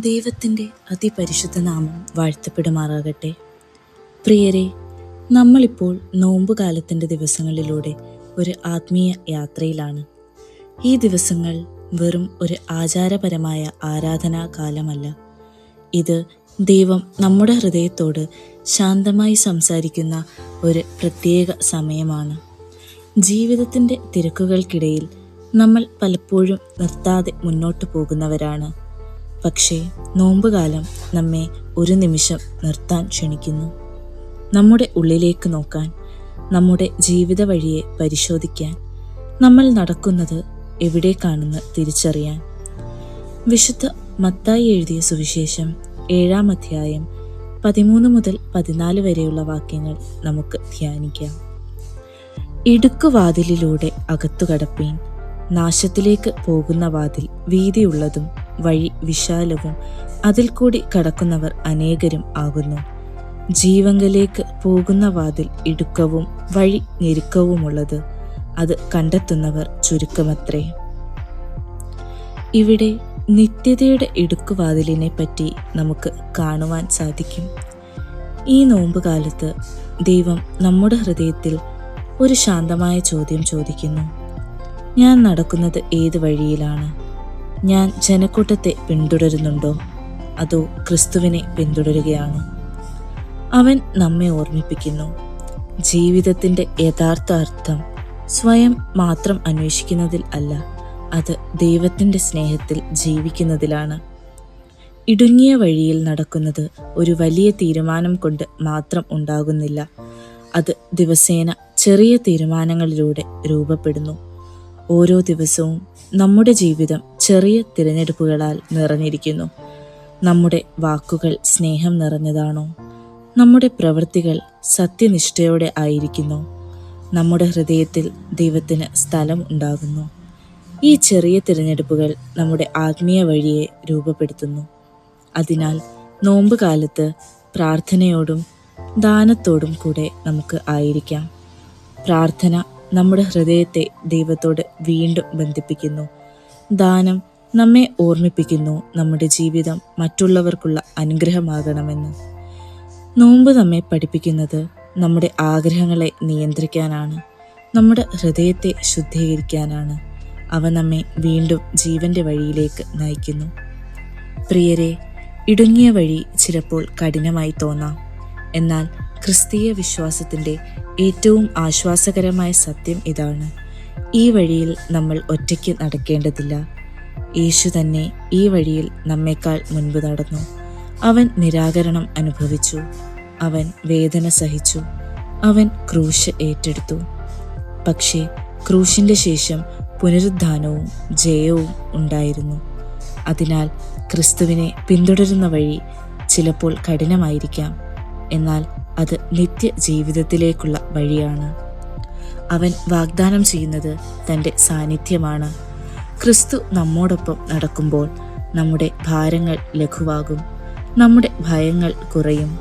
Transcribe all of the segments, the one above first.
ദൈവത്തിൻ്റെ അതിപരിശുദ്ധ നാമം വാഴ്ത്തപ്പെടുമാറാകട്ടെ. പ്രിയരെ, നമ്മളിപ്പോൾ നോമ്പുകാലത്തിൻ്റെ ദിവസങ്ങളിലൂടെ ഒരു ആത്മീയ യാത്രയിലാണ്. ഈ ദിവസങ്ങൾ വെറും ഒരു ആചാരപരമായ ആരാധനാ കാലമല്ല. ഇത് ദൈവം നമ്മുടെ ഹൃദയത്തോട് ശാന്തമായി സംസാരിക്കുന്ന ഒരു പ്രത്യേക സമയമാണ്. ജീവിതത്തിൻ്റെ തിരക്കുകൾക്കിടയിൽ നമ്മൾ പലപ്പോഴും നിർത്താതെ മുന്നോട്ട് പോകുന്നവരാണ്. പക്ഷേ നോമ്പുകാലം നമ്മെ ഒരു നിമിഷം നിർത്താൻ ക്ഷണിക്കുന്നു. നമ്മുടെ ഉള്ളിലേക്ക് നോക്കാൻ, നമ്മുടെ ജീവിത വഴിയെ പരിശോധിക്കാൻ, നമ്മൾ നടക്കുന്നത് എവിടേക്കാണെന്ന് തിരിച്ചറിയാൻ. വിശുദ്ധ മത്തായി എഴുതിയ സുവിശേഷം 7-ാം അധ്യായം 13 മുതൽ 14 വരെയുള്ള വാക്യങ്ങൾ നമുക്ക് ധ്യാനിക്കാം. ഇടുക്കുവാതിലിലൂടെ അകത്തു കടപ്പീൻ. നാശത്തിലേക്ക് പോകുന്ന വാതിൽ വീതിയുള്ളതും വഴി വിശാലവും അതിൽ കൂടി കടക്കുന്നവർ അനേകരും ആകുന്നു. ജീവങ്കലേക്ക് പോകുന്ന വാതിൽ ഇടുക്കവും വഴി ഞെരുക്കവുമുള്ളത്, അത് കണ്ടെത്തുന്നവർ ചുരുക്കമത്രേ. ഇവിടെ നിത്യതയുടെ ഇടുക്കുവാതിലിനെ പറ്റി നമുക്ക് കാണുവാൻ സാധിക്കും. ഈ നോമ്പുകാലത്ത് ദൈവം നമ്മുടെ ഹൃദയത്തിൽ ഒരു ശാന്തമായ ചോദ്യം ചോദിക്കുന്നു. ഞാൻ നടക്കുന്നത് ഏത് വഴിയിലാണ്? ഞാൻ ജനക്കൂട്ടത്തെ പിന്തുടരുന്നുണ്ടോ, അതോ ക്രിസ്തുവിനെ പിന്തുടരുകയാണോ? അവൻ നമ്മെ ഓർമ്മിപ്പിക്കുന്നു, ജീവിതത്തിൻ്റെ യഥാർത്ഥ അർത്ഥം സ്വയം മാത്രം അന്വേഷിക്കുന്നതിൽ അല്ല, അത് ദൈവത്തിൻ്റെ സ്നേഹത്തിൽ ജീവിക്കുന്നതിലാണ്. ഇടുങ്ങിയ വഴിയിൽ നടക്കുന്നത് ഒരു വലിയ തീരുമാനം കൊണ്ട് മാത്രം ഉണ്ടാകുന്നില്ല. അത് ദിവസേന ചെറിയ തീരുമാനങ്ങളിലൂടെ രൂപപ്പെടുന്നു. ഓരോ ദിവസവും നമ്മുടെ ജീവിതം ചെറിയ തിരഞ്ഞെടുപ്പുകളാൽ നിറഞ്ഞിരിക്കുന്നു. നമ്മുടെ വാക്കുകൾ സ്നേഹം നിറഞ്ഞതാണോ? നമ്മുടെ പ്രവൃത്തികൾ സത്യനിഷ്ഠയോടെ ആയിരിക്കുന്നോ? നമ്മുടെ ഹൃദയത്തിൽ ദൈവത്തിന് സ്ഥലം ഉണ്ടാകുന്നു. ഈ ചെറിയ തിരഞ്ഞെടുപ്പുകൾ നമ്മുടെ ആത്മീയ വഴിയെ രൂപപ്പെടുത്തുന്നു. അതിനാൽ നോമ്പുകാലത്ത് പ്രാർത്ഥനയോടും ദാനത്തോടും കൂടെ നമുക്ക് ആയിരിക്കാം. പ്രാർത്ഥന നമ്മുടെ ഹൃദയത്തെ ദൈവത്തോട് വീണ്ടും ബന്ധിപ്പിക്കുന്നു. ദാനം നമ്മെ ഓർമ്മിപ്പിക്കുന്നു നമ്മുടെ ജീവിതം മറ്റുള്ളവർക്കുള്ള അനുഗ്രഹമാകണമെന്ന്. നോമ്പ് നമ്മെ പഠിപ്പിക്കുന്നത് നമ്മുടെ ആഗ്രഹങ്ങളെ നിയന്ത്രിക്കാനാണ്, നമ്മുടെ ഹൃദയത്തെ ശുദ്ധീകരിക്കാനാണ്. അവ നമ്മെ വീണ്ടും ജീവൻ്റെ വഴിയിലേക്ക് നയിക്കുന്നു. പ്രിയരെ, ഇടുങ്ങിയ വഴി ചിലപ്പോൾ കഠിനമായി തോന്നാം. എന്നാൽ ക്രിസ്തീയ വിശ്വാസത്തിൻ്റെ ഏറ്റവും ആശ്വാസകരമായ സത്യം ഇതാണ്: ഈ വഴിയിൽ നമ്മൾ ഒറ്റയ്ക്ക് നടക്കേണ്ടതില്ല. യേശു തന്നെ ഈ വഴിയിൽ നമ്മേക്കാൾ മുൻപ് നടന്നു. അവൻ നിരാകരണം അനുഭവിച്ചു, അവൻ വേദന സഹിച്ചു, അവൻ ക്രൂശ് ഏറ്റെടുത്തു. പക്ഷേ ക്രൂശിൻ്റെ ശേഷം പുനരുദ്ധാനവും ജയവും ഉണ്ടായിരുന്നു. അതിനാൽ ക്രിസ്തുവിനെ പിന്തുടരുന്ന വഴി ചിലപ്പോൾ കഠിനമായിരിക്കാം, എന്നാൽ അത് നിത്യ ജീവിതത്തിലേക്കുള്ള വഴിയാണ്. അവൻ വാഗ്ദാനം ചെയ്യുന്നത് തൻ്റെ സാന്നിധ്യമാണ്. ക്രിസ്തു നമ്മോടൊപ്പം നടക്കുമ്പോൾ നമ്മുടെ ഭാരങ്ങൾ ലഘുവാകും, നമ്മുടെ ഭയങ്ങൾ കുറയും,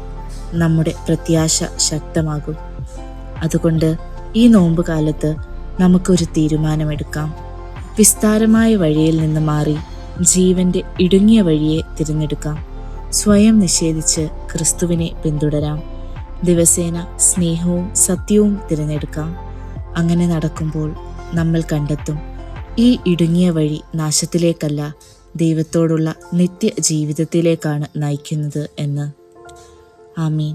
നമ്മുടെ പ്രത്യാശ ശക്തമാകും. അതുകൊണ്ട് ഈ നോമ്പുകാലത്ത് നമുക്കൊരു തീരുമാനമെടുക്കാം. വിസ്താരമായ വഴിയിൽ നിന്ന് മാറി ജീവൻ്റെ ഇടുങ്ങിയ വഴിയെ തിരഞ്ഞെടുക്കാം. സ്വയം നിഷേധിച്ച് ക്രിസ്തുവിനെ പിന്തുടരാം. ദിവസേന സ്നേഹവും സത്യവും തിരഞ്ഞെടുക്കാം. അങ്ങനെ നടക്കുമ്പോൾ നമ്മൾ കണ്ടെത്തും, ഈ ഇടുങ്ങിയ വഴി നാശത്തിലേക്കല്ല, ദൈവത്തോടുള്ള നിത്യ ജീവിതത്തിലേക്കാണ് നയിക്കുന്നത് എന്ന്. ആമീൻ.